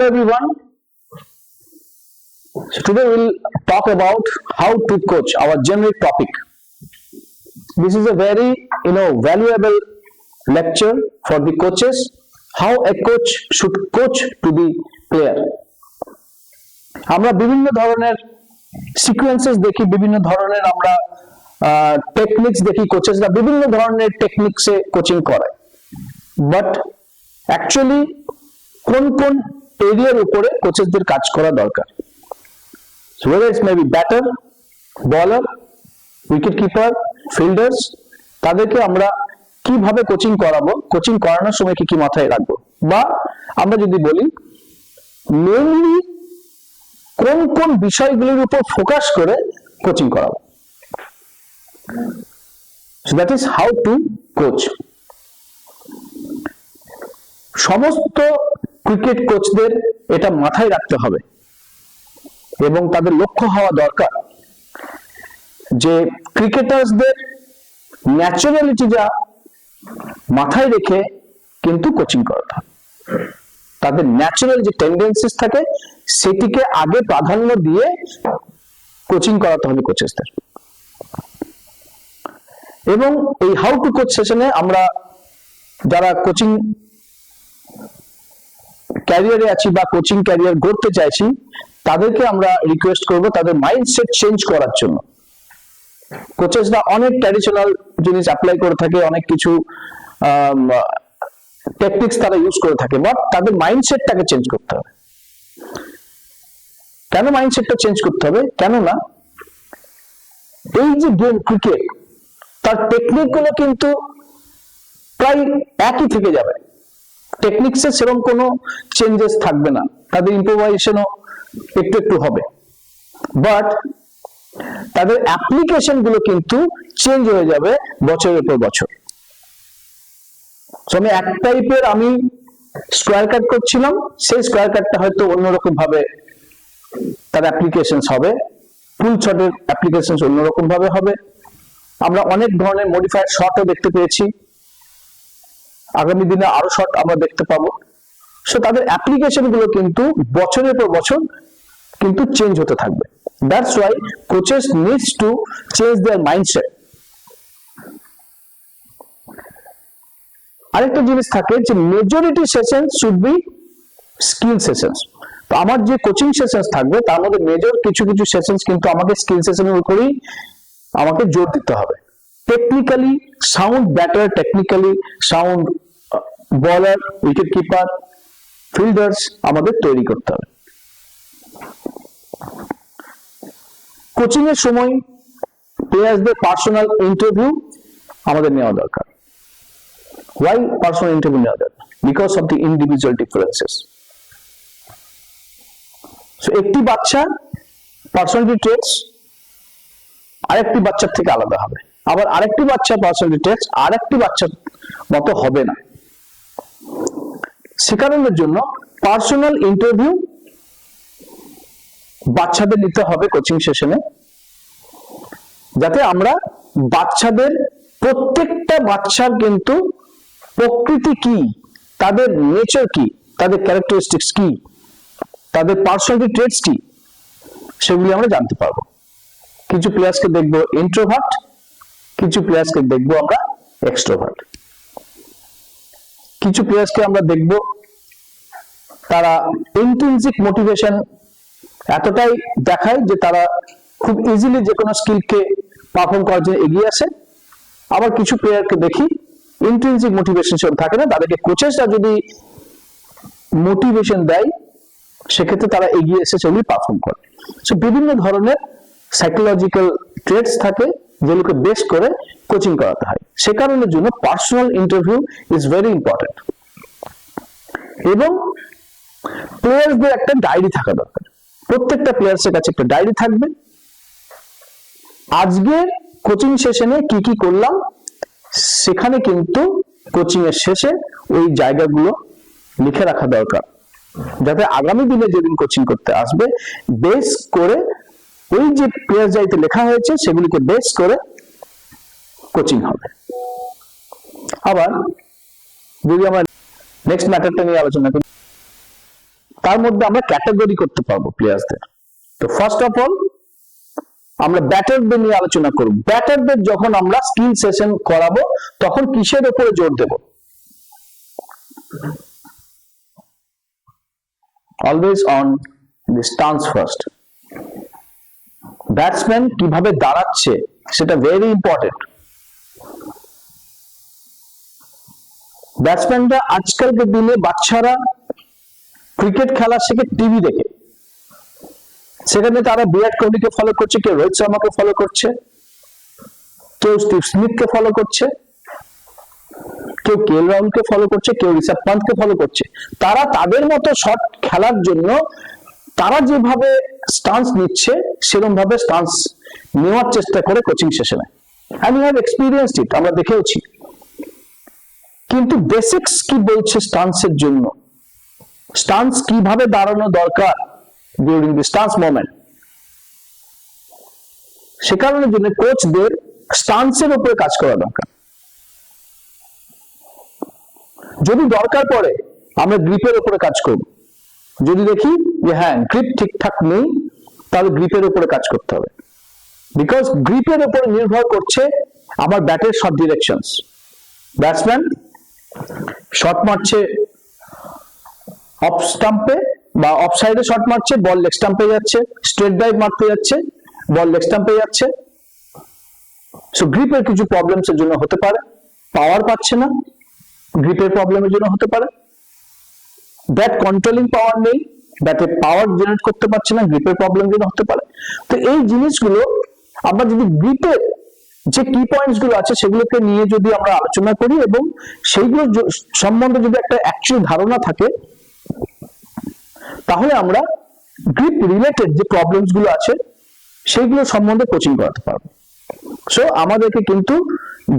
Hello everyone. So today we'll talk about how to coach, our generic topic. This is a very valuable lecture for the coaches, how a coach should coach to the player. আমরা বিভিন্ন ধরনের sequences দেখি, বিভিন্ন ধরনের আমরা techniques দেখি, কোচেসরা বিভিন্ন ধরনের টেকনিক্সে কোচিং করায়, বাট অ্যাকচুয়ালি কোন কোন এরিয়ার উপরে কোচেসদের কাজ করা দরকার। So whether it's maybe batter, bowler, wicket keeper, fielders, তাদেরকে আমরা কিভাবে কোচিং করাবো, কোচিং করানোর সময় কি কি মাথায় রাখবো, বা আমরা যদি বলি মেইনলি কোন কোন বিষয়গুলোর উপর ফোকাস করে কোচিং করাবো। So that is how to coach. সমস্ত ক্রিকেট কোচদের এটা মাথায় রাখতে হবে এবং তাদের লক্ষ্য হওয়া দরকার যে ক্রিকেটার্সদের ন্যাচারালিটিটা মাথায় রেখে কিন্তু কোচিং করাতে হবে। তাদের ন্যাচারাল যে টেন্ডেন্সিস থাকে সেটিকে আগে প্রাধান্য দিয়ে কোচিং করাতে হবে কোচেসদের। এবং এই হাউ টু কোচ সেশনে আমরা যারা কোচিং ক্যারিয়ারে আছি বা কোচিং ক্যারিয়ার গড়তে চাইছি তাদেরকে আমরা রিকোয়েস্ট করব তাদের মাইন্ডসেট চেঞ্জ করার জন্য। কোচেসরা অনেক ট্র্যাডিশনাল জিনিস অ্যাপ্লাই করে থাকে, অনেক কিছু টেকনিক্স তারা ইউজ করে থাকে, বাট তাদের মাইন্ডসেটটাকে চেঞ্জ করতে হবে। কেন মাইন্ডসেটটা চেঞ্জ করতে হবে? কেননা এই যে গেম ক্রিকেট, তার টেকনিক গুলো কিন্তু প্রায় একই থেকে যাবে, টেকনিক্সে সেরকম কোনো চেঞ্জেস থাকবে না, তাদের ইম্প্রোভাইজেশনও একটু একটু হবে, বাট তাদের অ্যাপ্লিকেশন গুলো কিন্তু চেঞ্জ হয়ে যাবে বছরের পর বছর। আমি এক টাইপের আমি স্কোয়ার কাট করছিলাম, সেই স্কোয়ার কাটটা হয়তো অন্যরকম ভাবে তার অ্যাপ্লিকেশনস হবে, ফুল শটের অ্যাপ্লিকেশনস অন্যরকম ভাবে হবে। আমরা অনেক ধরনের মডিফাইড শটও দেখতে পেয়েছি, আগামী দিনে আরো শট আমরা দেখতে পাবো। সো তাদের অ্যাপ্লিকেশন গুলো কিন্তু বছরের পর বছর কিন্তু চেঞ্জ হতে থাকবে। That's why coaches needs to change their mindset. আরেকটা জিনিস থাকে যে majority session should be skill sessions. তো আমার যে কোচিং সেশনস থাকবে তার মধ্যে মেজর কিছু কিছু সেশনস কিন্তু আমাকে স্কিল সেশনের উপরেই আমাকে জোর দিতে হবে। Technically sound batter, technically sound বলার, উইকেট কিপার, ফিল্ডার্স আমাদের তৈরি করতে হবে। কোচিং এর সময় প্লেয়ারদের পার্সোনাল ইন্টারভিউ আমাদের নেওয়া দরকার। Why personal interview নেওয়া দরকার? Because of the individual differences. So একটি বাচ্চা পার্সোনালিটি ট্রেটস আরেকটি বাচ্চার থেকে আলাদা হবে, আবার আরেকটি বাচ্চার পার্সোনালিটি ট্রেটস আরেকটি বাচ্চার মতো হবে না। সে কারণের জন্য পার্সোনাল ইন্টারভিউ বাচ্চাদের নিতে হবে কোচিং সেশনে, যাতে আমরা বাচ্চাদের প্রত্যেকটা বাচ্চার কিন্তু প্রকৃতি কি, তাদের নেচার কি, তাদের ক্যারেক্টারিস্টিক্স কি, তাদের পার্সোনালিটি ট্রেটস কি, সেগুলি আমরা জানতে পারবো। কিছু প্লেয়ার্সকে দেখবো ইন্ট্রোভার্ট, কিছু প্লেয়ার্সকে দেখবো আমরা এক্সট্রোভার্ট, কিছু প্লেয়ার্সকে আমরা দেখবো তারা ইন্ট্রিনসিক মোটিভেশন এতটাই দেখায় যে তারা খুব ইজিলি যে কোনো স্কিলকে পারফর্ম করার জন্য এগিয়ে আসে। আবার কিছু প্লেয়ারকে দেখি ইন্ট্রিনসিক মোটিভেশন সেরকম থাকে না, তাদেরকে কোচেসরা যদি মোটিভেশন দেয় সেক্ষেত্রে তারা এগিয়ে এসে সেগুলি পারফর্ম করে। সো বিভিন্ন ধরনের সাইকোলজিক্যাল ট্রেটস থাকে যেগুলোকে বেস করে কোচিং করাতে হয়। সে কারণের জন্য personal interview is very important. এবং প্লেয়ারদের একটা ডায়েরি থাকা দরকার, প্রত্যেকটা প্লেয়ার্সের কাছে একটা ডায়েরি থাকবে। আজকে কোচিং সেশনে কি কি করলাম সেখানে কিন্তু কোচিং এর শেষে ওই জায়গাগুলো লিখে রাখা দরকার, যাতে আগামী দিনে যেদিন কোচিং করতে আসবে বেস করে ওই যে প্লেয়ার ডায়েরিতে লেখা হয়েছে সেগুলিকে বেস করে কোচিং হবে। আবার যদি আমরা নেক্সট ম্যাটারটা নিয়ে আলোচনা করি, তার মধ্যে আমরা ক্যাটাগরি করতে পারবো প্লেয়ার্সদের। তো ফার্স্ট অফ অল আমরা ব্যাটারদের নিয়ে আলোচনা করব। ব্যাটারদের যখন আমরা স্কিল সেশন করাবো তখন কিসের উপরে জোর দেব? Always on the stance first. Batsman কিভাবে দাঁড়াচ্ছে সেটা ভেরি ইম্পর্টেন্ট। ব্যাটসম্যানরা আজকালকার দিনে বাচ্চারা ক্রিকেট খেলা শেখে টিভি দেখে, সেখানে তারা বিরাট কোহলিকে ফলো করছে, কেউ রোহিত শর্মাকে ফলো করছে, কেউ স্টিভ স্মিথকে ফলো করছে, কেউ কেএল রাহুলকে ফলো করছে, কেউ ঋষভ পান্থকে ফলো করছে। তারা তাদের মতো শট খেলার জন্য তারা যেভাবে স্টান্স নিচ্ছে সেরকম ভাবে স্টান্স নেওয়ার চেষ্টা করে কোচিং সেশনে। আমি হ্যাভ এক্সপিরিয়েন্সড ইট, আমরা দেখেওছি। কিন্তু বেসিক্স কি বলছে স্টান্সের জন্য, স্টান্স কিভাবে দাঁড়ানো দরকার ডিউরিং দি স্টান্স মোমেন্ট, সে কারণের জন্য কোচদের স্টান্সের উপরে কাজ করা দরকার। যদি দরকার পড়ে আমরা গ্রিপের উপরে কাজ করব। যদি দেখি যে হ্যাঁ গ্রিপ ঠিকঠাক নেই, তাহলে গ্রিপের উপরে কাজ করতে হবে। বিকজ গ্রিপের উপরে নির্ভর করছে আমার ব্যাটের শট ডিরেকশনস। ব্যাটসম্যান শট মারছে অফ স্টাম্পে বা অফ সাইডে শট মারছে, বল লেগ স্টাম্পে যাচ্ছে, স্ট্রেট ড্রাইভ মারতে যাচ্ছে, বল লেগ স্টাম্পে যাচ্ছে। সো গ্রিপের কিছু প্রবলেমস এর জন্য হতে পারে, পাওয়ার পাচ্ছে না, গ্রিপের প্রবলেমের জন্য হতে পারে। ব্যাট কন্ট্রোলিং পাওয়ার নেই, ব্যাটে পাওয়ার জেনারেট করতে পারছে না, গ্রিপের প্রবলেম জন্য হতে পারে। তো এই জিনিসগুলো আমরা যদি গ্রিপের যে কি পয়েন্টস গুলো আছে সেগুলোকে নিয়ে যদি আমরা আলোচনা করি এবং সেইগুলো সম্বন্ধে যদি একটা অ্যাকচুয়াল ধারণা থাকে, তাহলে আমরা গ্রিপ রিলেটেড যে প্রবলেমস গুলো আছে সেইগুলো সম্বন্ধে কোচিং করাতে পারবো। সো আমাদেরকে কিন্তু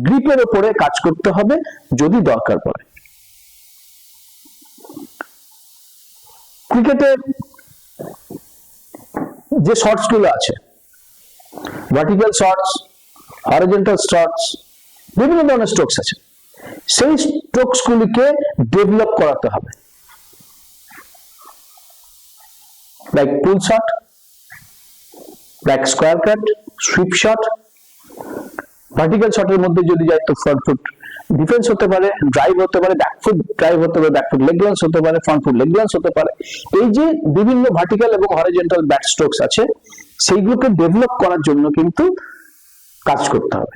গ্রিপের উপরে কাজ করতে হবে যদি দরকার পড়ে। ক্রিকেটের যে শটস গুলো আছে, ভার্টিক্যাল শটস, হরিজন্টাল শটস, বিভিন্ন ধরনের স্ট্রোকস আছে, সেই স্ট্রোকস গুলিকে ডেভেলপ করাতে হবে। Like pull shot, like square cut, sweep shot. Vertical শটের মধ্যে যদি যাই তো ফ্রন্ট ফুট ডিফেন্স হতে পারে, ড্রাইভ হতে পারে, ব্যাকফুট ড্রাইভ হতে পারে, ব্যাকফুট লেগ লান্স হতে পারে, ফ্রন্ট ফুট লেগ লান্স হতে পারে। এই যে বিভিন্ন ভার্টিক্যাল এবং হরিজন্টাল ব্যাট স্ট্রোকস আছে, সেইগুলোকে ডেভেলপ করার জন্য কিন্তু কাজ করতে হবে।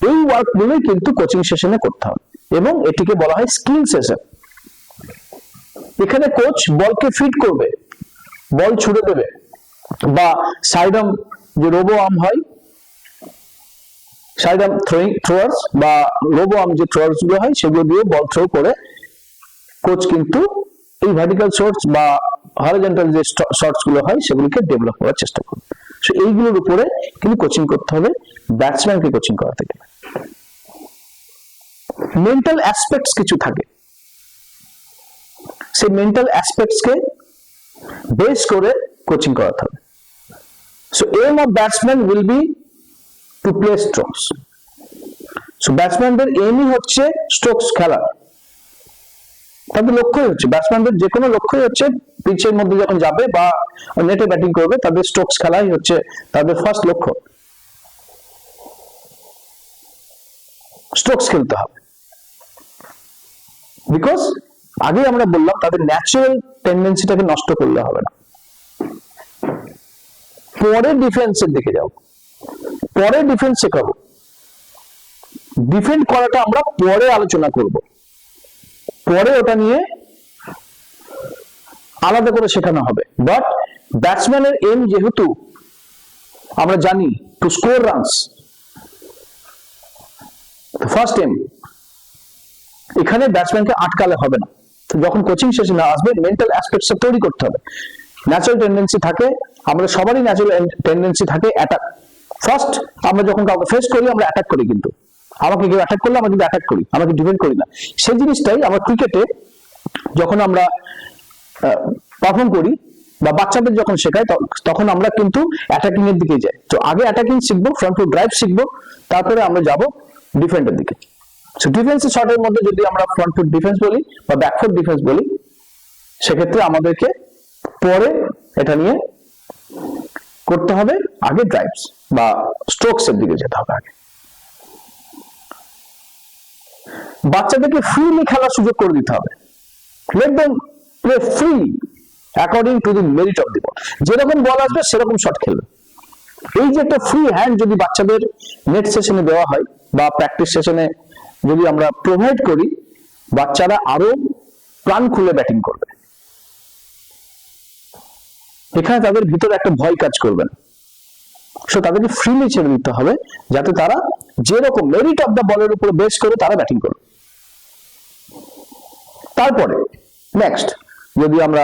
এই ওয়ার্কগুলোই কিন্তু কোচিং সেশনে করতে হবে এবং এটিকে বলা হয় স্কিল সেশন। এখানে কোচ বলকে ফিট করবে, বল ছুড়ে দেবে, বা সাইড আর্ম যে রোবো আর্ম হয়, সাইড আর্ম থ্রোয়ার্স বা রোবো আর্ম যে থ্রোয়ার্স গুলো হয় সেগুলো দিয়ে বল থ্রো করে কোচ কিন্তু এই ভার্টিক্যাল শটস বা হরিজন্টাল যে শটস গুলো হয় সেগুলোকে ডেভেলপ করার চেষ্টা করবে। সো এইগুলোর উপরে কিন্তু কোচিং করতে হবে ব্যাটসম্যানকে কোচিং করাতে গেলে। মেন্টাল অ্যাসপেক্টস কিছু থাকে, সেই মেন্টাল অ্যাসপেক্টস কে বেস করে কোচিং করাতে হবে। So aim of batsman will be to play strokes. So ব্যাটসম্যানদের এমই হচ্ছে স্ট্রোকস খেলা, তাদের লক্ষ্যই হচ্ছে, ব্যাটসম্যানদের যে কোনো লক্ষ্যই হচ্ছে পিচের মধ্যে যখন যাবে বা নেটে ব্যাটিং করবে তাদের স্ট্রোকস খেলাই হচ্ছে তাদের ফার্স্ট লক্ষ্য। স্ট্রোকস খেলতে হবে বিকজ আগে আমরা বললাম তাদের ন্যাচারাল টেন্ডেন্সিটাকে নষ্ট করলে হবে না। পরে ডিফেন্সের দিকে যাব, পরে ডিফেন্স শেখাবো, ডিফেন্ড করাটা আমরা পরে আলোচনা করব, পরে ওটা নিয়ে আলাদা করে শেখানো হবে। বাট ব্যাটসম্যানের এম যেহেতু আমরা জানি to score runs, first aim, এখানে ব্যাটসম্যানকে আটকালে হবে না। তো যখন কোচিং সেশনে আসবে মেন্টাল অ্যাসপেক্টস তৈরি করতে হবে। ন্যাচারাল টেন্ডেন্সি থাকে, আমাদের সবারই ন্যাচারাল টেন্ডেন্সি থাকে অ্যাটাক। ফার্স্ট আমরা যখন কাউকে ফেস করি আমরা অ্যাটাক করি, কিন্তু আমাকে কেউ অ্যাটাক করলে আমরা কিন্তু অ্যাটাক করি, আমাকে ডিফেন্ড করি না। সেই জিনিসটাই আমরা ক্রিকেটে যখন আমরা পারফর্ম করি বা বাচ্চাদের যখন শেখাই তখন আমরা কিন্তু অ্যাটাকিং এর দিকে যাই। তো আগে অ্যাটাকিং শিখবো, ফ্রন্ট ফুট ড্রাইভ শিখবো, তারপরে আমরা যাব ডিফেন্ডের দিকে। সো ডিফেন্সের শটের মধ্যে যদি আমরা ফ্রন্ট ফুট ডিফেন্স বলি বা ব্যাক ফুট ডিফেন্স বলি, সেক্ষেত্রে আমাদেরকে পরে এটা নিয়ে করতে হবে, আগে ড্রাইভস বা স্ট্রোকস এর দিকে যেতে হবে আগে। বাচ্চাদেরকে ফ্রিলি খেলার সুযোগ করে দিতে হবে। Let them play free according to the merit of the ball. যেরকম বল আসবে সেরকম শট খেলবে। এই যে একটা ফ্রি হ্যান্ড যদি বাচ্চাদের নেট সেশনে দেওয়া হয় বা প্র্যাকটিস সেশনে যদি আমরা প্রোভাইড করি, বাচ্চারা আরো প্রাণ খুলে ব্যাটিং করবে। এখানে তাদের ভিতরে একটা ভয় কাজ করবে না। সো তাদেরকে ফ্রিলি ছেড়ে দিতে হবে, যাতে তারা যেরকম মেরিট অফ দ্য বলের উপর বেস করে তারা ব্যাটিং করবে। তারপরে নেক্সট যদি আমরা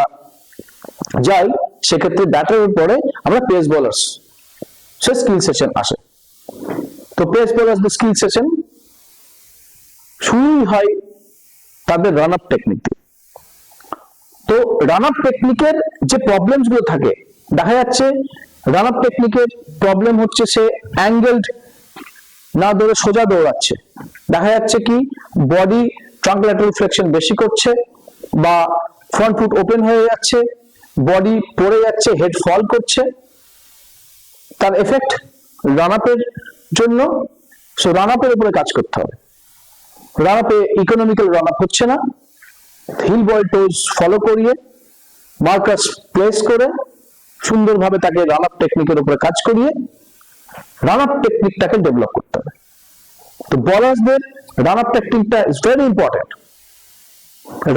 যাই, সেক্ষেত্রে ব্যাটারের পরে আমরা পেস বোলার্স সে স্কিল সেশন আসে। তো পেস বোলার্সদের স্কিল সেশন শুরুই হয় তাদের রান আপ টেকনিক দিয়ে। তো রান আপ টেকনিকের যে প্রবলেমস গুলো থাকে, দেখা যাচ্ছে রান আপ টেকনিকের প্রবলেম হচ্ছে সে অ্যাঙ্গেলড না ধরে সোজা দৌড়াচ্ছে, দেখা যাচ্ছে কি বডি ট্রাঙ্ক ল্যাটারাল ফ্লেকশন বেশি করছে বা ফ্রন্ট ফুট ওপেন হয়ে যাচ্ছে, বডি পড়ে যাচ্ছে, হেড ফল করছে। তার এফেক্ট রান আপের জন্য, সো রান আপের উপরে কাজ করতে হবে। রান আপে ইকোনমিক্যাল রান আপ হচ্ছে না, হিল বল টোজ ফলো করিয়ে মার্কাস প্লেস করে সুন্দরভাবে তাকে রান আপ টেকনিকের উপরে কাজ করিয়ে রান আপ টেকনিকটাকে ডেভেলপ করতে হবে। তো বলারদের রান আপ টেকনিকটা ইজ ভেরি ইম্পর্টেন্ট।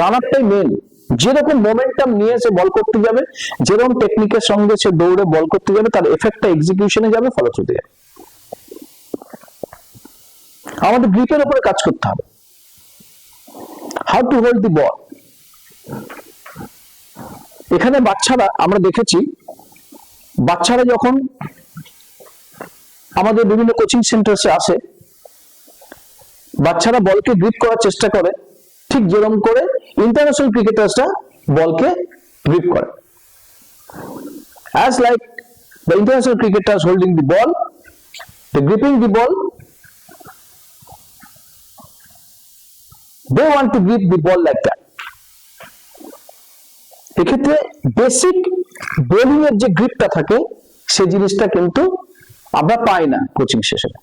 রান আপটাই মেন। যেরকম মোমেন্টাম নিয়ে সে বল করতে যাবে, যেরকম টেকনিকের সঙ্গে সে দৌড়ে বল করতে যাবে, তার এফেক্টটা এক্সিকিউশনে যাবে, ফলশ্রুতি যাবে। আমাদের গ্রিপের উপরে কাজ করতে হবে। হাউ টু হোল্ড দি বল। এখানে বাচ্চারা, আমরা দেখেছি বাচ্চারা যখন আমাদের বিভিন্ন কোচিং সেন্টারে আসে, বাচ্চারা বলকে গ্রিপ করার চেষ্টা করে ঠিক যেরকম করে ইন্টারন্যাশনাল ক্রিকেটার্সরা বলকে গ্রিপ করে। As like the international cricketers holding the ball, they gripping the ball, they want to grip the ball like that. এক্ষেত্রে বেসিক বোলিং এর যে গ্রিপটা থাকে, সেই জিনিসটা কিন্তু আমরা পাই না কোচিং সেশনে।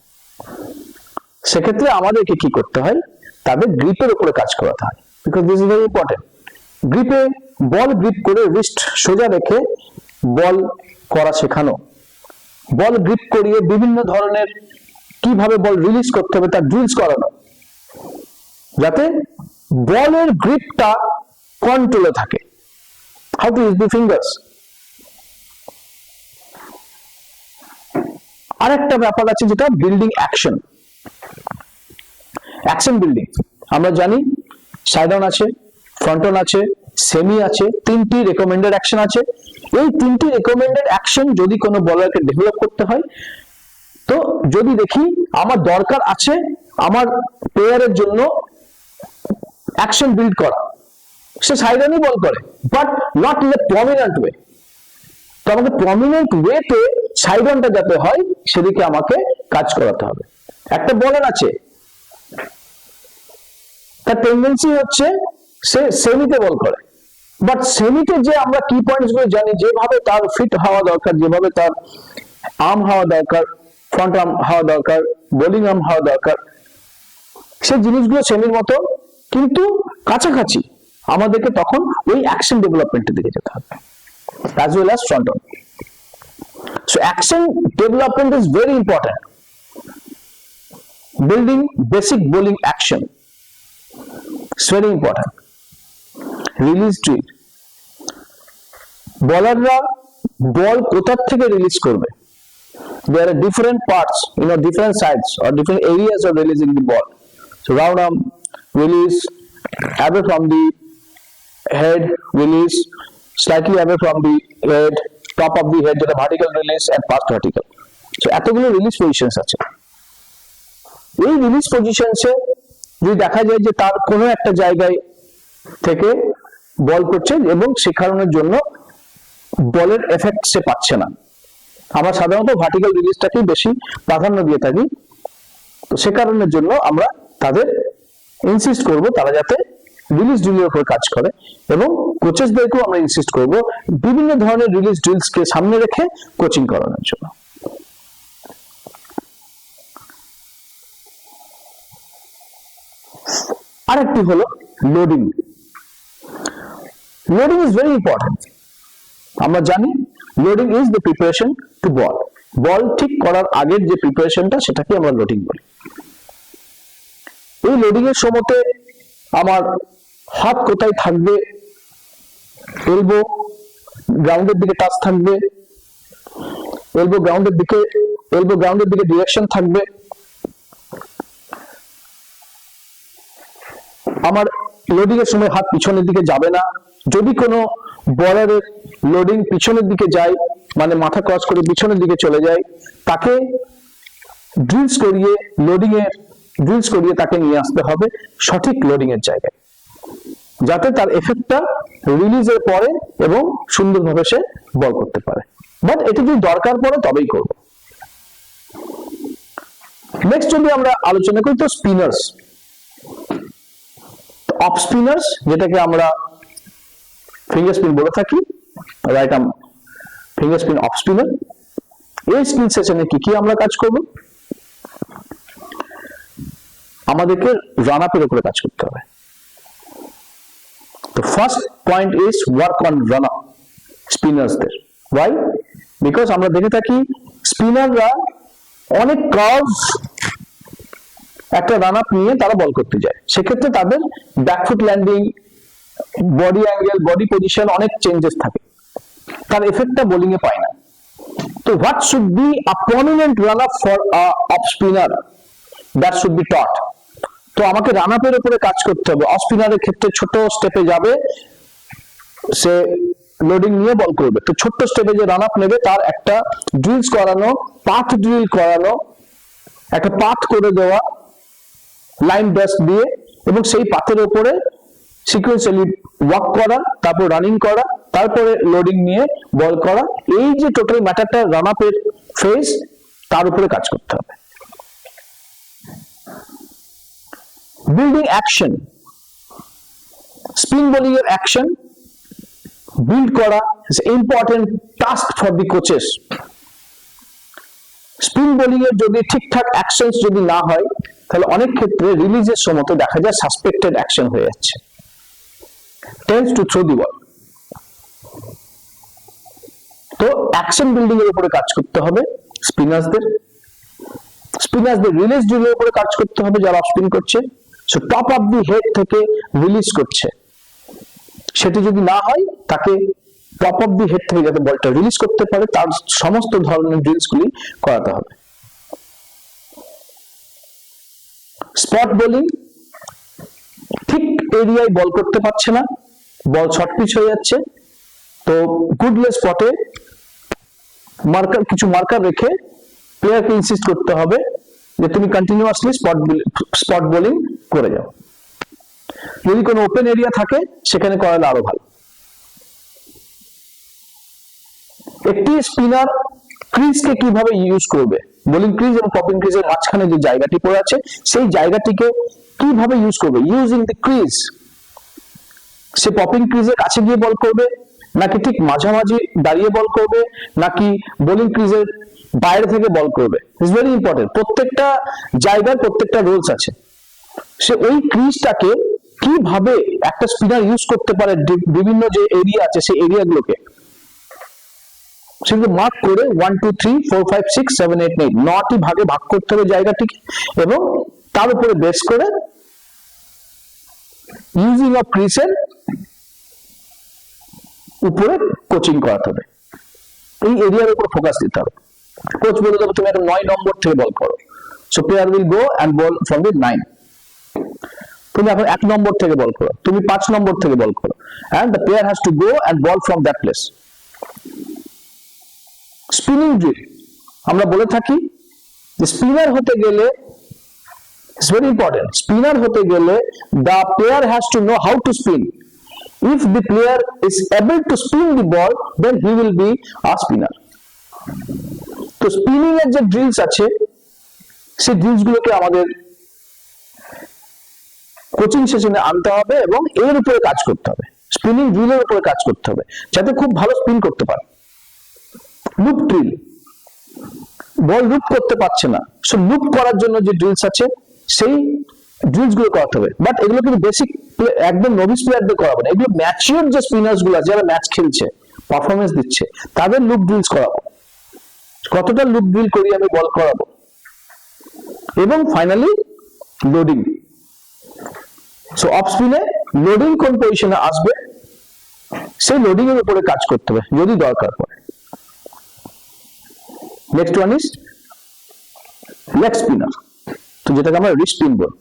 সেক্ষেত্রে আমাদেরকে কি করতে হয়, তাদের গ্রিপের উপরে কাজ করাতে হয়, because this is very important. গ্রিপে বল গ্রিপ করে রিস্ট সোজা রেখে বল করা শেখানো, বল গ্রিপ করিয়ে বিভিন্ন ধরনের কিভাবে বল রিলিজ করতে হবে তার ড্রিলস করানো, যাতে বলের গ্রিপটা কন্ট্রোলে থাকে। How to use the fingers. আরেকটা ব্যাপার আছে যেটা বিল্ডিং অ্যাকশন। অ্যাকশন বিল্ডিং আমরা জানি সাইড অন আছে, ফ্রন্ট অন আছে, সেমি আছে, তিনটি রেকমেন্ডেড অ্যাকশন আছে। এই তিনটি রেকমেন্ডেড অ্যাকশন যদি কোনো বলারকে ডেভেলপ করতে হয়, তো যদি দেখি আমার দরকার আছে আমার প্লেয়ারের জন্য অ্যাকশন বিল্ড করা, সে সাইড অনই বল করে, but not in a prominent way. তো আমাকে প্রমিনেন্ট ওয়েতে সাইড অনটা যাতে হয় সেদিকে আমাকে কাজ করাতে হবে। একটা বলার আছে তার টেন্ডেন্সি হচ্ছে সে সেমিতে বল করে, বাট সেমিতে যে আমরা কি পয়েন্টস গুলো জানি, যেভাবে তার ফিট হওয়া দরকার, যেভাবে তার আর্ম হওয়া দরকার, ফ্রন্ট আর্ম হওয়া দরকার, বোলিং আর্ম হওয়া দরকার, সেই জিনিসগুলো সেমির মতো কিন্তু কাছাকাছি, আমাদেরকে তখন ওই অ্যাকশন ডেভেলপমেন্টের দিকে যেতে হবে, as well as front on. So action development is very important. Building basic bowling action is very important. Release drill. বলাররা বল কোথা থেকে রিলিজ করবে, there are different parts, different sides or different areas of releasing the ball. So round arm release, away from the head release, slightly away from the head, top of the head যেটা vertical release and past vertical. So এতগুলো release positions আছে। এই release পজিশনসে যদি দেখা যায় যে তার কোনো একটা জায়গায় থেকে বল করছে এবং সে কারণের জন্য বলের এফেক্ট সে পাচ্ছে না, আমরা সাধারণত ভার্টিক্যাল রিলিজটাকেই বেশি প্রাধান্য দিয়ে থাকি। তো সে কারণের জন্য আমরা তাদের ইনসিস্ট করব তারা যাতে রিলিজ ড্রিলের উপর কাজ করে, এবং কোচেসদেরকেও আমরা ইনসিস্ট করব বিভিন্ন ধরনের রিলিজ ড্রিলসকে সামনে রেখে কোচিং করানোর জন্য। আরেকটি হলো loading. Loading is very important. আমরা জানি loading is the preparation to bowl. Bowl ঠিক করার আগের যে প্রিপারেশনটা সেটাকে আমরা লোডিং বলি। এই লোডিং এর সময়তে আমার হাত কোথায় থাকবে, এলবো গ্রাউন্ডের দিকে টাচ থাকবে, এলবো গ্রাউন্ডের দিকে ডিরেকশন থাকবে, আমার লোডিং এর সময় হাত পিছনের দিকে যাবে না। যদি কোনো বলারের লোডিং পিছনের দিকে যায়, মানে মাথা ক্রস করে পিছনের দিকে চলে যায়, তাকে ড্রিলস করিয়ে তাকে নিয়ে আসতে হবে সঠিক লোডিং এর জায়গায়, যাতে তার এফেক্টটা রিলিজের পরে এবং সুন্দরভাবে সে বল করতে পারে। বাট এটি যদি দরকার পড়ে তবেই করব। নেক্সট যদি আমরা আলোচনা করি তো স্পিনার্স, অফ স্পিনার্স, যেটাকে আমরা ফিঙ্গার স্পিন বলে থাকি, right arm finger spin off spinner. এই স্কিল সেশনে কি আমরা কাজ করব? আমাদেরকে রান আপের উপরে কাজ করতে হবে। তো first point is work on run up স্পিনার্সদের। ওয়াই? বিকজ আমরা দেখে থাকি স্পিনাররা অনেক কার্ভ একটা রান আপ নিয়ে তারা বল করতে যায়, সেক্ষেত্রে তাদের back foot landing, body angle, body position অনেক চেঞ্জেস থাকে, তার এফেক্টটা বোলিং এ পায় না। তো what should be a prominent run up for a off spinner, that should be টট। তো আমাকে রান আপের উপরে কাজ করতে হবে। অফ স্পিনারের ক্ষেত্রে ছোট স্টেপে যাবে, সে লোডিং নিয়ে বল করবে। তো ছোট্ট স্টেপে যে রান আপ নেবে তার একটা ড্রিলস করানো, পাথ ড্রিল করানো, একটা পাথ করে দেওয়া লাইন ব্রাশ দিয়ে, এবং সেই পাথের উপরে সিকুয়েন্সিয়ালি ওয়াক করা, তারপর রানিং করা, তারপরে লোডিং নিয়ে বল করা। এই যে টোটাল ম্যাটারটা রান আপের ফেজ, তার উপরে কাজ করতে হবে। বিল্ডিং অ্যাকশন, স্পিন বোলিং এর অ্যাকশন বিল্ড করা is important task for the coaches. Spin bowling এর যদি ঠিকঠাক অ্যাকশনস যদি না হয়, তাহলে অনেক ক্ষেত্রে রিলিজের সময় দেখা যায় সাসপেক্টেড অ্যাকশন হয়ে যাচ্ছে, টেন্ডস টু থ্রো দি বল। তো অ্যাকশন বিল্ডিং এর উপরে কাজ করতে হবে স্পিনার্সদের রিলিজ ড্রিলের উপরে কাজ করতে হবে যারা অফ স্পিন করছে। So top of the head থেকে রিলিজ করছে, সেটি যদি না হয় তাকে টপ অফ দি হেড থেকে যাতে বলটা রিলিজ করতে পারে তার সমস্ত ধরনের ড্রিলস গুলি করাতে হবে। স্পট বোলিং, ঠিক এরিয়ায় বল করতে পারছে না, বল শর্ট পিচ হয়ে যাচ্ছে, তো গুডলে স্পটে কিছু মার্কার রেখে প্লেয়ারকে ইনসিস্ট করতে হবে যে তুমি কন্টিনিউয়াসলি স্পট বোলিং করে যাও। যদি কোনো ওপেন এরিয়া থাকে সেখানে করালে আরো ভালো। একটি স্পিনার ক্রিজকে কিভাবে ইউজ করবে, বোলিং ক্রিজ এবং পপিং ক্রিজের মাঝখানে যে জায়গাটি পড়ে আছে সেই জায়গাটিকে কিভাবে ইউজ করবে, ইউজিং দি ক্রিজ। সে পপিং ক্রিজের কাছে গিয়ে বল করবে, নাকি ঠিক মাঝামাঝি দাঁড়িয়ে বল করবে, নাকি বোলিং ক্রিজের বাইরে থেকে বল করবে। It's very important. প্রত্যেকটা জায়গার প্রত্যেকটা রুলস আছে। সে ওই ক্রিজটাকে কিভাবে একটা স্পিনার ইউজ করতে পারে, বিভিন্ন যে এরিয়া আছে সেই এরিয়াগুলোকে সেগুলো মার্ক করে 1 2 3 4 5 6 7 8 9 9টি ভাগে ভাগ করতে হবে জায়গাটিকে, এবং তার উপরে বেস করে ইউজিং অফ ক্রিজের উপরে কোচিং করাতে হবে। এই এরিয়ার উপর ফোকাস দিতে হবে। কোচ বলে দেবে তুমি এখন 9 নম্বর থেকে বল করো, so player will go and bowl from the 9। তুমি এখন 1 নম্বর থেকে বল করো, তুমি 5 নম্বর থেকে বল করো, and the player has to go and bowl from that place. Spinning drill আমরা বলে থাকি যে স্পিনার হতে গেলে, ইটস ভেরি ইম্পর্টেন্ট, স্পিনার হতে গেলে the player has to know how to spin. If the player is able to spin the ball, then he will be a spinner. তো spinning এর যে ড্রিলস আছে সেই ড্রিলস গুলোকে আমাদের কোচিং সেশনে আনতে হবে এবং এর উপরে কাজ করতে হবে, স্পিনিং ড্রিলের উপরে কাজ করতে হবে, যাতে খুব ভালো স্পিন করতে পারে। লুপ ড্রিল, বল লুপ করতে পারছে না, সো লুপ করার জন্য যে ড্রিলস আছে সেই ড্রিলস গুলো করাতে হবে। বাট এগুলো কিন্তু বেসিক একদম নভিস প্লেয়ারদের করাবো না, এগুলো ম্যাচিওর যে স্পিনার্স গুলো যারা ম্যাচ খেলছে, পারফরমেন্স দিচ্ছে, তাদের লুপ ড্রিলস করাবো। কতটা লুপ ড্রিল করি আমি বল করাবো। এবং ফাইনালি লোডিং। সো অফ স্পিনে লোডিং কোন পজিশনে আসবে সেই লোডিং এর উপরে কাজ করতে হবে যদি দরকার পড়ে। Next one is leg spinner, তো যেটাকে আমরা রিস্ট স্পিন বলি।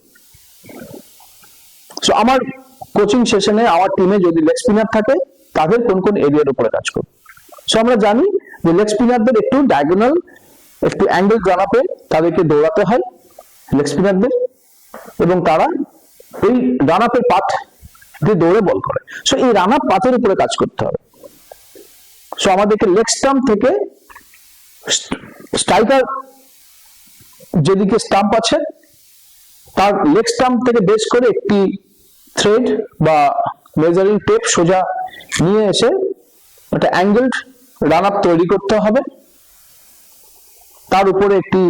সো আমার কোচিং সেশনে আমার টিমে যদি লেগ স্পিনার থাকে তাদের কোন কোন এরিয়ার উপরে কাজ করবে। সো আমরা জানি যে লেগ স্পিনারদের একটু ডায়াগোনাল, একটু অ্যাঙ্গেল রান আপে তাদেরকে দৌড়াতে হয় লেগ স্পিনারদের, এবং তারা এই রান আপের পাথ দিয়ে দৌড়ে বল করে। সো এই রান আপ পাথের উপরে কাজ করতে হবে। সো আমাদেরকে লেগ স্টাম্প থেকে স্ট্রাইকার যেদিকে স্টাম্প আছে তার লেগ স্টাম্প থেকে বেস করে একটি থ্রেড বা মেজারিং টেপ সোজা নিয়ে এসে একটা অ্যাঙ্গেলড রান আপ তৈরি করতে হবে। তার উপরে একটি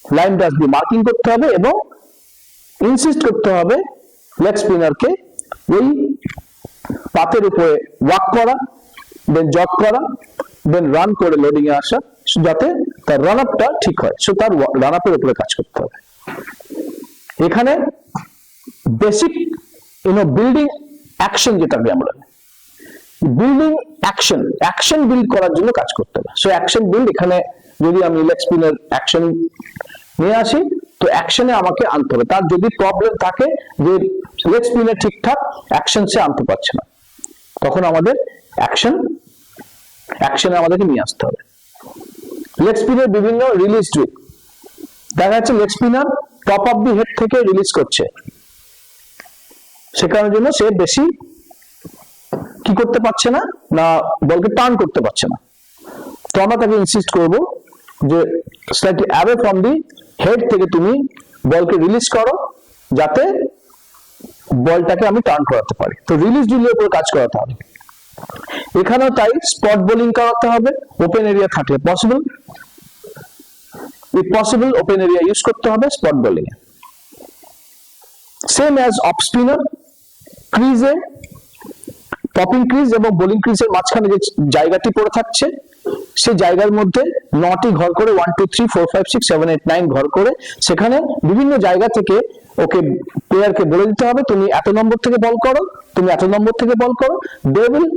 লাইন ব্রাশ দিয়ে মার্কিং করতে হবে এবং ইনসিস্ট করতে হবে লেগ স্পিনারকে ওই পাতের উপরে ওয়াক করা, দেন জগ করা, দেন রান করে লোডিং এ আসা, যাতে তার রান আপটা ঠিক হয়। সো তার রান আপের উপরে কাজ করতে হবে। এখানে বেসিক বিল্ডিং অ্যাকশন, যেটাকে আমরা বিল্ডিং অ্যাকশন বিল্ড করার জন্য কাজ করতে হবে। সো অ্যাকশন বিল্ড, এখানে যদি আমি লেগ স্পিনের অ্যাকশন নিয়ে আসি তো অ্যাকশনে আমাকে আনতে হবে। তার যদি প্রবলেম থাকে যে লেগ স্পিনে ঠিকঠাক অ্যাকশন সে আনতে পারছে না, তখন আমাদের অ্যাকশনে আমাদেরকে নিয়ে আসতে হবে। লেগ স্পিনের বিভিন্ন রিলিজ ড্রিল, দেখা যাচ্ছে leg spinner top of the head থেকে রিলিজ করছে, সে কারণের জন্য সে বেশি কি করতে পারছে না, না বলকে টার্ন করতে পারছে না। তো আমরা তাকে ইনসিস্ট করবো যে slightly away from the head থেকে তুমি বলকে রিলিজ করো, যাতে বলটাকে আমি টার্ন করাতে পারি। তো রিলিজ ড্রিলের উপর কাজ করাতে হবে। এখানেও তাই স্পট বোলিং করাতে হবে, ওপেন এরিয়া থাকলে possible, if possible open area use করতে হবে স্পট বোলিং এ। সেম অ্যাজ অফ স্পিনার, ক্রিজে পপিং ক্রিজ এবং বোলিং ক্রিজের মাঝখানে যে জায়গাটি পড়ে থাকছে সেই জায়গার মধ্যে 9টি ঘর করে 1 2 3 4 5 6 7 8 9 ঘর করে সেখানে বিভিন্ন জায়গা থেকে ওকে প্লেয়ারকে বলে দিতে হবে তুমি এত নম্বর থেকে বল করো, তুমি এত নম্বর থেকে বল করো। They will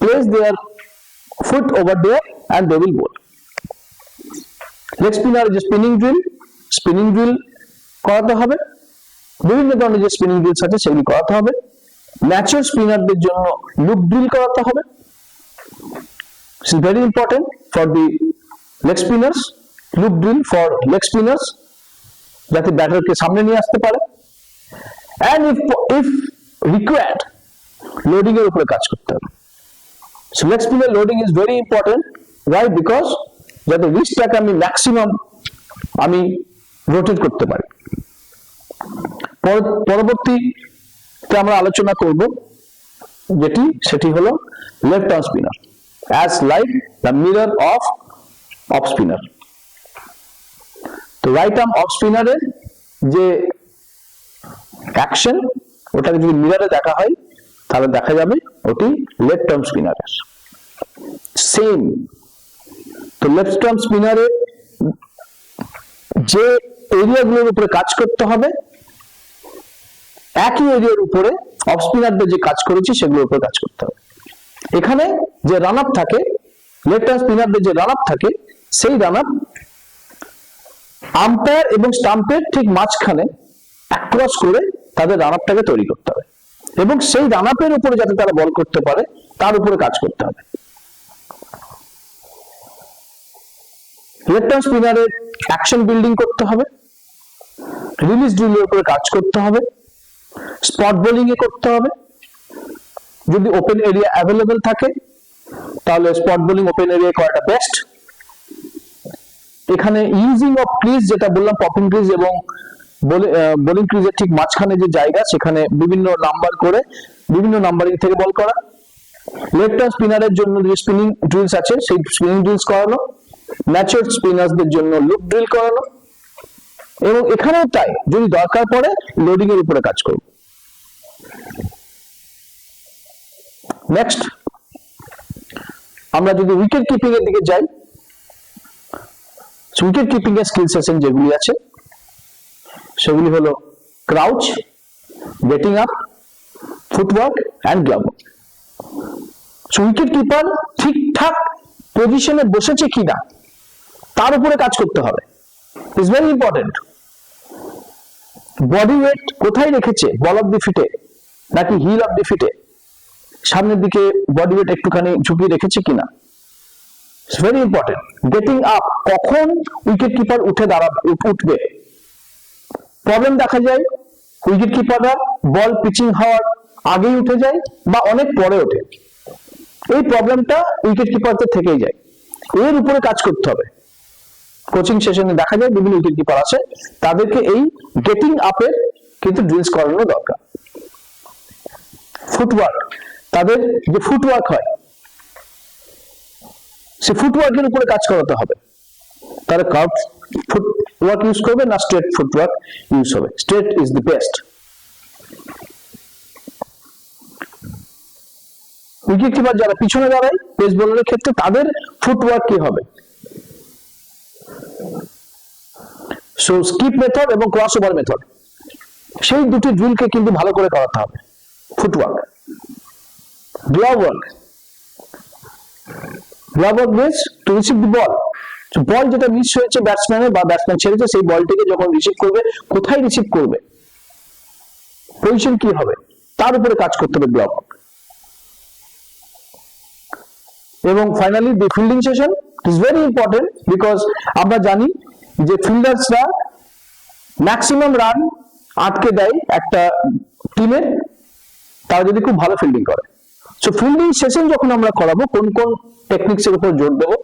place their foot over there and they will bowl. Leg spinner যে স্পিনিং ড্রিল করাতে হবে, বিভিন্ন ধরনের যে স্পিনিং ড্রিলস আছে সেগুলি করাতে হবে। ম্যাচিওর স্পিনারদের জন্য লুপ ড্রিল করাতে হবে। This is very important for the leg spinners, loop drill for leg spinners, যাতে ব্যাটারকে সামনে নিয়ে আসতে পারে। And if required, loading এর উপরে কাজ করতে হবে। So leg spinner loading is very important. Why? Because যাতে রিস্টটাকে আমি ম্যাক্সিমাম আমি রোটেট করতে পারি। পরবর্তীতে আমরা আলোচনা করব সেটি হলো left arm spinner, as like the mirror of off spinner. তো রাইট আর্ম অফ স্পিনারের যে অ্যাকশন, ওটাকে যদি মিররে দেখা হয় তাহলে দেখা যাবে ওটি লেফট আর্ম স্পিনারের সেম। তো লেফট আর্ম স্পিনারের যে এরিয়াগুলোর উপরে কাজ করতে হবে একই এরিয়ার উপরে অফ স্পিনারদের যে কাজ করেছি সেগুলোর উপরে কাজ করতে হবে। এখানে যে রান আপ থাকে, লেফট আর্ম স্পিনারদের যে রান আপ থাকে, সেই রান আপ আম্পায়ার এবং স্টাম্পের ঠিক মাঝখানে অ্যাক্রস করে তাদের রান আপটাকে তৈরি করতে হবে এবং সেই রান আপের উপরে যাতে তারা বল করতে পারে তার উপরে কাজ করতে হবে। লেফট আর্ম স্পিনারের অ্যাকশন বিল্ডিং করতে হবে, রিলিজ ড্রিলের উপরে কাজ করতে হবে, স্পট বোলিং এ করতে হবে। যদি ওপেন এরিয়া অ্যাভেলেবল থাকে তাহলে স্পট বোলিং ওপেন এরিয়া করাটা বেস্ট। এখানে ইউজিং অফ ক্রিজ, যেটা বললাম পপিং ক্রিজ এবং বোলিং ক্রিজের ঠিক মাঝখানে যে জায়গা, সেখানে বিভিন্ন নাম্বার করে বিভিন্ন নাম্বারিং থেকে বল করা। লেফট হ্যান্ড স্পিনারের জন্য যে স্পিনিং ড্রিলস আছে সেই স্পিনিং ড্রিলস করানো, ম্যাচিওর স্পিনারদের জন্য লুপ ড্রিল করানো, এবং এখানেও তাই, যদি দরকার পড়ে লোডিং এর উপরে কাজ করব। নেক্সট আমরা যদি উইকেট কিপিং এর দিকে যাই, উইকেট কিপিং এর স্কিল সেশন যেগুলি আছে সেগুলি হলো Crouch, getting up, footwork and glove. Wicket keeper ঠিকঠাক পজিশনে বসেছে কিনা তার উপরে কাজ করতে হবে, is very important. Body weight কোথায় রেখেছে, বল অফ দি ফিটে নাকি হিল অফ দি ফিটে, সামনের দিকে বডি ওয়েট একটুখানি ঝুঁকিয়ে রেখেছে কিনা, it's very important. Getting up, কখন উইকেট কিপার উঠবে। প্রবলেম দেখা যায় উইকেট কিপাররা বল পিচিং হওয়ার আগেই উঠে যায় বা অনেক পরে ওঠে, এই প্রবলেমটা উইকেট কিপারদের থেকেই যায়, এর উপরে কাজ করতে হবে। কোচিং সেশনে দেখা যায় বিভিন্ন উইকেট কিপার আছে, তাদেরকে এই গেটিং আপের কিন্তু ড্রিলস করানো দরকার। ফুটওয়ার্ক, তাদের যে ফুটওয়ার্ক হয় সে ফুটওয়ার্কের উপরে কাজ করাতে হবে। তারা কার্ভ ফুটওয়ার্ক ইউজ করবে না স্ট্রেট ফুটওয়ার্ক ইউজ হবে, straight is the best. Wicket keeper যারা পিছনে দাঁড়ায় পেস বোলারের ক্ষেত্রে, তাদের ফুটওয়ার্ক কি হবে। সো স্কিপ মেথড এবং ক্রস ওভার মেথড, সেই দুটি ড্রিলকে কিন্তু ভালো করে করাতে হবে। Footwork, glove work, glove work means to receive the ball. Ball যেটা মিস হয়েছে ব্যাটসম্যানের বা ব্যাটসম্যান ছেড়েছে, সেই বলটিকে যখন রিসিভ করবে, কোথায় রিসিভ করবে, পজিশন কি হবে, তার উপরে কাজ করতে হবে গ্লাভ ওয়ার্ক। এবং finally the fielding session is very important, because আমরা জানি যে ফিল্ডার্সরা ম্যাক্সিমাম রান আটকে দেয় একটা টিমের, তারা যদি খুব ভালো ফিল্ডিং করে। সো ফিল্ডিং সেশন যখন আমরা করাবো, কোন কোন টেকনিক্স এর উপর জোর দেবো,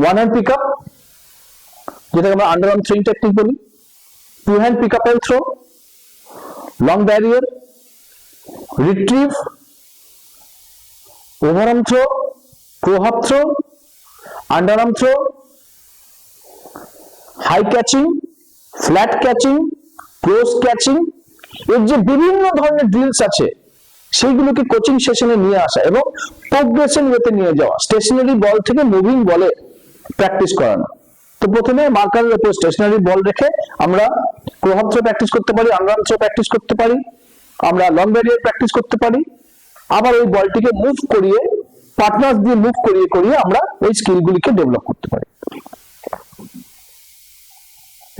ওয়ান হ্যান্ড পিক আপ, যেটাকে আমরা আন্ডার আর্ম থ্রোইং টেকনিক বলি, two hand pick up and throw, long barrier, retrieve, over arm throw, pro half throw, under arm throw, high catching, flat catching, close catching, এর যে বিভিন্ন ধরনের drills আছে সেইগুলোকে coaching সেশনে নিয়ে আসা এবং প্রোগ্রেশন ওয়েতে নিয়ে যাওয়া, স্টেশনারি বল থেকে মুভিং বলে প্র্যাকটিস করানো। তো প্রথমে মার্কারের উপর স্টেশনারি বল রেখে আমরা প্রো হাফ থ্রো প্র্যাকটিস করতে পারি, আন্ডার আর্ম থ্রো প্র্যাকটিস করতে পারি, আমরা লং ব্যারিয়ার প্র্যাকটিস করতে পারি, আবার ওই বলটিকে মুভ করিয়ে পার্টনার্স দিয়ে মুভ করিয়ে করিয়ে আমরা ওই স্কিলগুলিকে ডেভেলপ করতে পারি।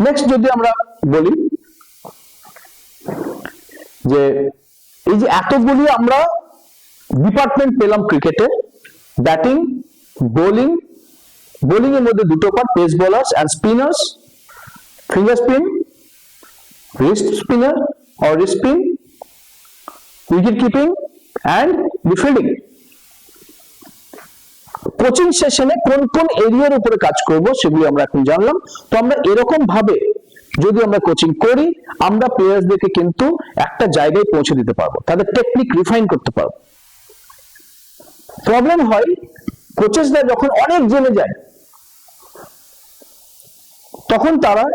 নেক্সট যদি আমরা বলি যে এই যে এতগুলি আমরা ডিপার্টমেন্ট পেলাম ক্রিকেটে, ব্যাটিং, বোলিং, বোলিং এর মধ্যে দুটো part, pace bowlers and spinners, finger spin, wrist spinner or wrist spin, wicket keeping and the fielding. Coaching সেশনে কোন কোন এরিয়ার উপরে কাজ করব সেগুলি আমরা এখন জানলাম। তো আমরা এরকম ভাবে যদি আমরা কোচিং করি, আমরা প্লেয়ারদেরকে কিন্তু একটা জায়গায় পৌঁছে দিতে পারবো, তাদের টেকনিক রিফাইন করতে পারবো। প্রবলেম হয় কোচেসরা যখন অনেক জেনে যায়, তখন তারা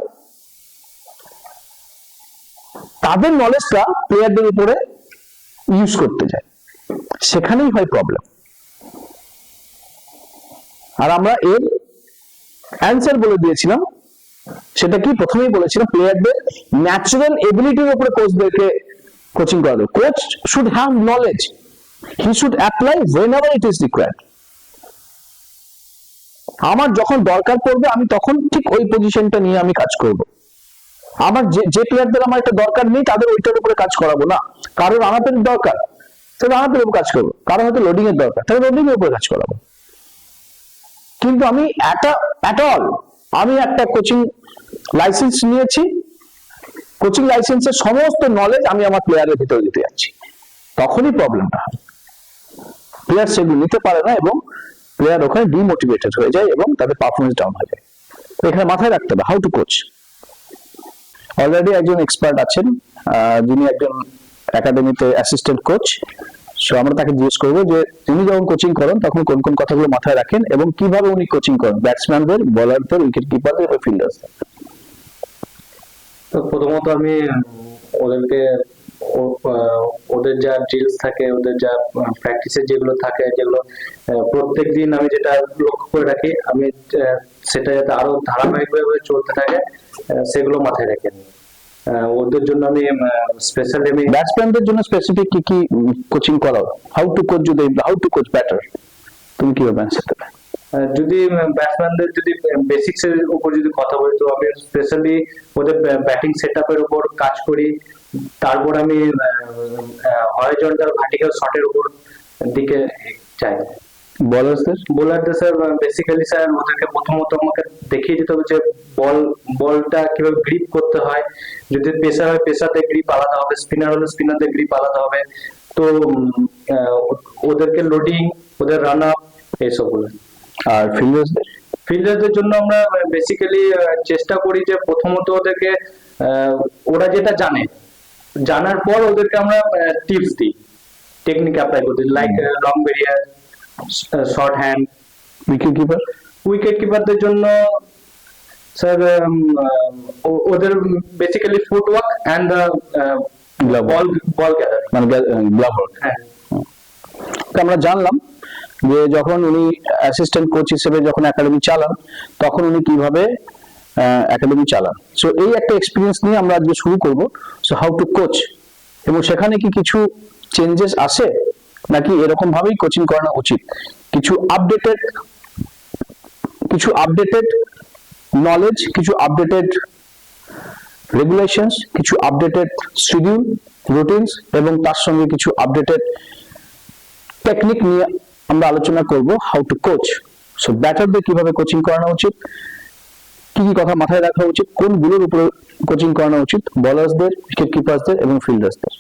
তাদের নলেজটা প্লেয়ারদের উপরে ইউজ করতে যায়, সেখানেই হয় প্রবলেম। আর আমরা এর অ্যান্সার বলে দিয়েছিলাম, সেটা কি প্রথমেই বলেছিলাম, প্লেয়ারদের ন্যাচারাল এবিলিটির উপরে কোচদেরকে কোচিং করাবে। Coach should have knowledge, he should apply whenever it is required। আমার যখন দরকার পড়বে আমি তখন ঠিক ওই পজিশনটা নিয়ে আমি কাজ করব। আমার যে প্লেয়ারদের আমার এটা দরকার নেই তাদের ওইটার উপরে কাজ করাবো না। কারোর রানাপের দরকার তাহলে রানাপের উপর কাজ করবো, কারোর হয়তো লোডিং এর দরকার তাহলে লোডিং এর উপরে কাজ করাবো। কিন্তু আমি আমি একটা কোচিং লাইসেন্স নিয়েছি, কোচিং লাইসেন্সের সমস্ত নলেজ আমি আমার প্লেয়ারের ভিতরে দিতে যাচ্ছি, তখনই প্রবলেমটা হয়। প্লেয়ার সেগুলো নিতে পারে না এবং প্লেয়ার ওখানে ডিমোটিভেটেড হয়ে যায় এবং তাদের পারফরমেন্স ডাউন হয়ে যায়। এখানে মাথায় রাখতে হবে হাউ টু কোচ। অলরেডি একজন এক্সপার্ট আছেন, যিনি একজন একাডেমিতে অ্যাসিস্ট্যান্ট কোচ। সো আমরা তাকে জিজ্ঞেস করবো যে উনি যখন কোচিং করেন তখন কোন কোন কথাগুলো মাথায় রাখেন এবং কিভাবে উনি কোচিং করেন ব্যাটসম্যানদের, বোলারদের, উইকেট কিপারদের এবং ফিল্ডারদের। তো প্রথমত আমি ওদেরকে ওদের যা ড্রিলস থাকে, ওদের যা প্র্যাকটিসের যেগুলো থাকে, যেগুলো প্রত্যেক দিন আমি যেটা লক্ষ্য করে রাখি, আমি সেটা যাতে আরো ধারাবাহিকভাবে চলতে থাকে সেগুলো মাথায় রাখি। ওদের জন্য আমি স্পেশালি আমি ব্যাটসম্যানদের জন্য স্পেসিফিক কি কি কোচিং করাও? হাউ টু কোচ, যদি হাউ টু কোচ ব্যাটার, তুমি কিভাবে অ্যান্সার দেবে? যদি ব্যাটসম্যানদের যদি বেসিক্স এর উপর যদি কথা বলি, তো আমি স্পেশালি ওদের ব্যাটিং সেটআপের উপর কাজ করি। তারপর আমি হরাইজন্টাল ভার্টিক্যাল শটের উপর দিকে যাই। বোলারদের স্যার বেসিক্যালি স্যার ওদেরকে প্রথমত আমাকে দেখিয়ে দিতে হবে যে বলটা কিভাবে গ্রিপ করতে হয়। যদি পেসার হয় পেসারদের গ্রিপ আলাদা হবে, স্পিনার হলে স্পিনারদের গ্রিপ আলাদা হবে। তো ওদেরকে লোডিং, ওদের রান আপ, এইসবগুলো। আর ফিল্ডারদের জন্য আমরা বেসিক্যালি চেষ্টা করি যে প্রথমত ওদেরকে ওরা যেটা জানার পর ওদেরকে আমরা টিপস দিই, টেকনিক অ্যাপ্লাই করতে, like long barrier, short hand. Wicket কিপারদের জন্য স্যার ওদের basically footwork and ball gather, মানে গ্লাভ ওয়ার্ক। হ্যাঁ। আমরা জানলাম যে যখন উনি অ্যাসিস্ট্যান্ট কোচ হিসেবে যখন একাডেমি চালান তখন উনি কিভাবে একাডেমি চালান। সো এই একটা এক্সপিরিয়েন্স নিয়ে আমরা আজকে শুরু করব। সো হাউ টু কোচ, এবং সেখানে কি কিছু চেঞ্জেস আসে নাকি এরকম ভাবেই কোচিং করানো উচিত? কিছু আপডেটেড নলেজ, কিছু আপডেটেড রেগুলেশনস, কিছু আপডেটেড শিডিউল, রুটিনস এবং তার সঙ্গে কিছু আপডেটেড টেকনিক নিয়ে আমরা আলোচনা করব হাউ টু কোচ। সো ব্যাটারদের কিভাবে কোচিং করানো উচিত, কি কি কথা মাথায় রাখা উচিত, কোনগুলোর উপরে কোচিং করানো উচিত, বোলারসদের, উইকেট কিপারসদের এবং ফিল্ডার্সদের।